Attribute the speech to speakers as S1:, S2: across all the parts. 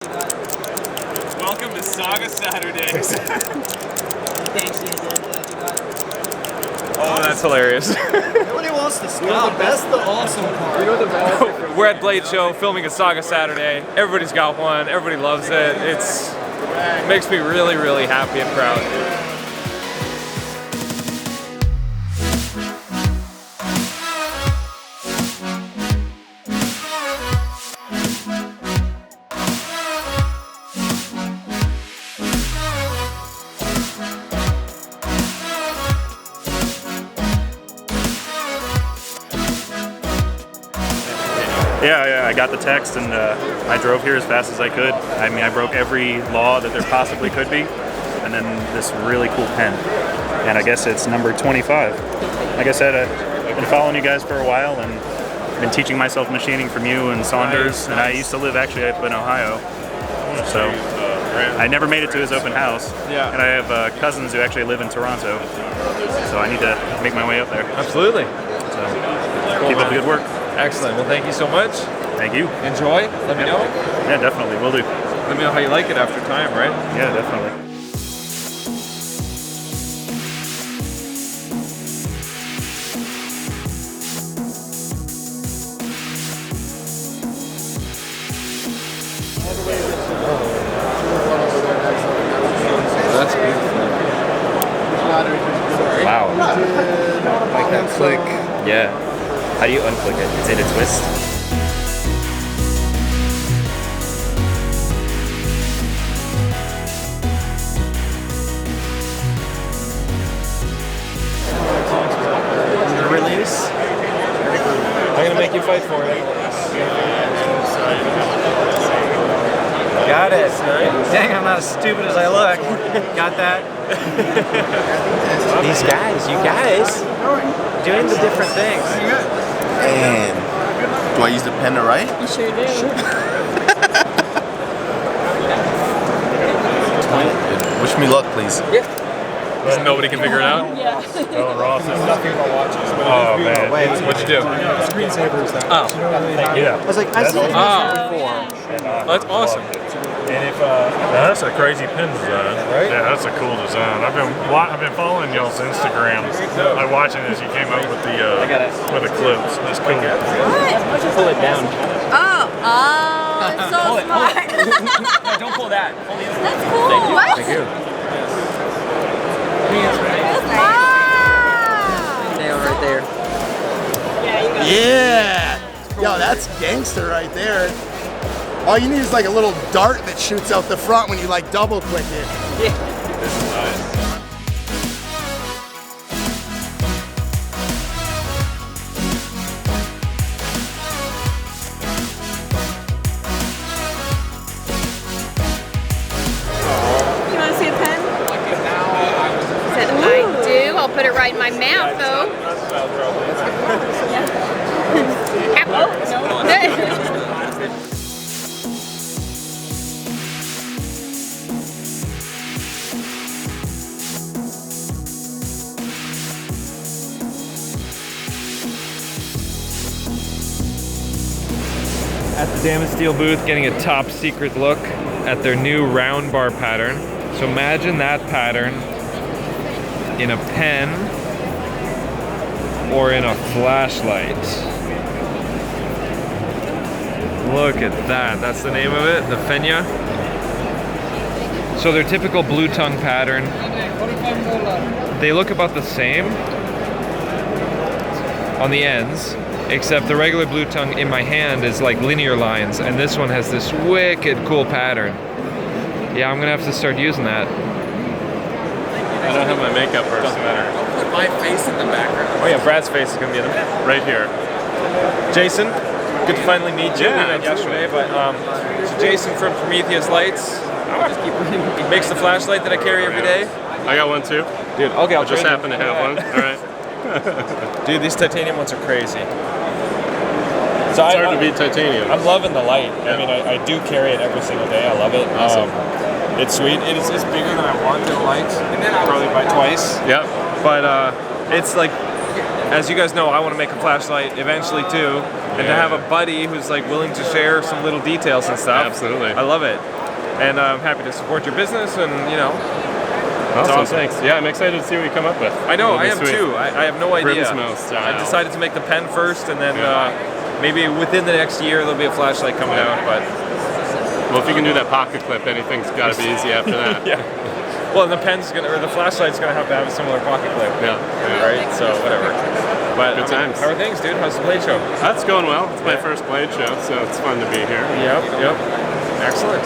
S1: Welcome to Saga Saturday.
S2: Thanks,
S1: Oh, that's hilarious.
S2: Nobody wants to stop. That's the awesome part.
S1: We're at Blade Show filming a Saga Saturday. Everybody's got one. Everybody loves it. It makes me really, really happy and proud.
S3: Yeah, I got the text and I drove here as fast as I could. I mean, I broke every law that there possibly could be, and then this really cool pen. And I guess it's number 25. Like I said, I've been following you guys for a while and been teaching myself machining from you and Saunders. And I used to live actually up in Ohio, so I never made it to his open house.
S1: Yeah.
S3: And I have cousins who actually live in Toronto, so I need to make my way up there.
S1: Absolutely.
S3: So keep up the good work.
S1: Excellent. Well, thank you so much.
S3: Thank you.
S1: Enjoy. Let me know.
S3: Yeah, definitely. Will do.
S1: Let me know how you like it after time, right?
S3: Yeah, definitely.
S1: That's beautiful. Wow.
S2: Like that click.
S1: Yeah. How do you unclick it? Is it a twist?
S2: Release.
S1: I'm gonna make you fight for it.
S2: Got it. Dang, I'm not as stupid as I look. Got that? These guys, you guys, doing the different things.
S4: And do I use the pen to write?
S5: You sure do.
S4: Wish me luck, please.
S1: Nobody can figure it out?
S5: Yeah.
S3: Oh, Ross.
S1: Oh, man. What'd you do?
S2: Screensavers.
S1: Oh.
S3: Yeah.
S2: I was like, I've seen it before.
S1: That's awesome.
S3: And if
S6: That's a crazy pen design.
S1: Right?
S6: Yeah, that's a cool design. I've been following y'all's Instagram. I'm watching as you came up with the clips. That's cool.
S1: Pull it down.
S5: It's so smart.
S1: No, don't pull that. Pull the other.
S5: That's cool. What?
S1: Thank you.
S5: Wow.
S2: Nail right there.
S4: Yeah! Yo, that's gangster right there. All you need is like a little dart that shoots out the front when you like double click it.
S1: This is nice.
S5: You want to see a pen? Said I do. I'll put it right in my mouth, though.
S1: At the Damasteel booth, getting a top secret look at their new round bar pattern. So imagine that pattern in a pen or in a flashlight. Look at that. That's the name of it, the Fenya. So their typical blue tongue pattern, they look about the same on the ends, except the regular blue tongue in my hand is like linear lines, and this one has this wicked cool pattern. Yeah, I'm gonna have to start using that.
S6: I don't have my makeup first. Doesn't matter.
S1: Put my face in the background. Oh yeah, Brad's face is gonna be in the background.
S6: Right here.
S1: Jason, good to finally meet you.
S6: Yeah,
S1: We met yesterday, but so Jason from Prometheus Lights. He makes the flashlight that I carry every day.
S6: I got one too.
S1: Dude, okay, I'll
S6: Just
S1: trade
S6: happen to have one. All right.
S1: Dude, these titanium ones are crazy.
S6: It's hard to beat titanium.
S1: I'm loving the light. I mean, I do carry it every single day. I love it. It's sweet. It's bigger than I wanted the light, probably by twice.
S6: Yep.
S1: But it's like as you guys know, I want to make a flashlight eventually too, and to have a buddy who's like willing to share some little details and stuff.
S7: Absolutely.
S1: I love it. And I'm happy to support your business, and you know.
S7: Awesome, thanks. Yeah, I'm excited to see what you come up with.
S1: I know, I am too. I have no idea.
S7: Most,
S1: I decided to make the pen first, and then maybe within the next year there'll be a flashlight coming out. But
S7: well, if you can do that pocket clip, anything's got to be easy after that.
S1: Yeah. Well, and the pen's gonna, or the flashlight's gonna have to have a similar pocket clip.
S7: Yeah.
S1: Right. So whatever. But
S7: good times.
S1: How are things, dude? How's the Blade show?
S7: That's going well. It's my first Blade show, so it's fun to be here.
S1: Yep. Excellent.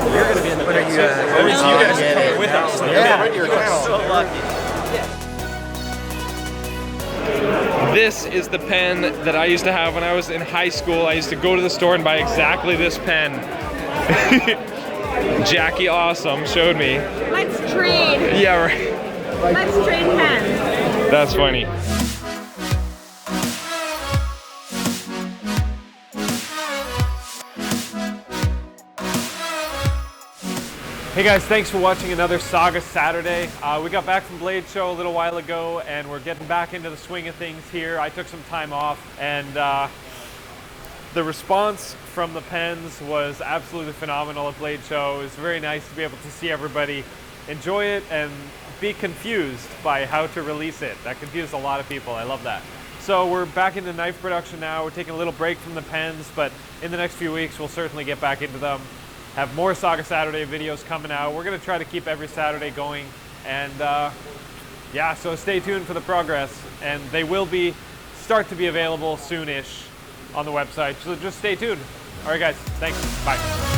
S2: You're going to be in the picture. You guys are coming with us.
S4: Yeah,
S2: You're so lucky.
S1: This is the pen that I used to have when I was in high school. I used to go to the store and buy exactly this pen. Jackie Awesome showed me.
S5: Let's trade.
S1: Yeah, right.
S5: Let's trade pens.
S1: That's funny. Hey guys, thanks for watching another Saga Saturday. We got back from Blade Show a little while ago and we're getting back into the swing of things here. I took some time off and the response from the pens was absolutely phenomenal at Blade Show. It was very nice to be able to see everybody enjoy it and be confused by how to release it. That confused a lot of people. I love that. So we're back into knife production now. We're taking a little break from the pens, but in the next few weeks we'll certainly get back into them. Have more Saga Saturday videos coming out. We're gonna try to keep every Saturday going. And yeah, so stay tuned for the progress. And they will start to be available soonish on the website. So just stay tuned. All right guys, thanks, bye.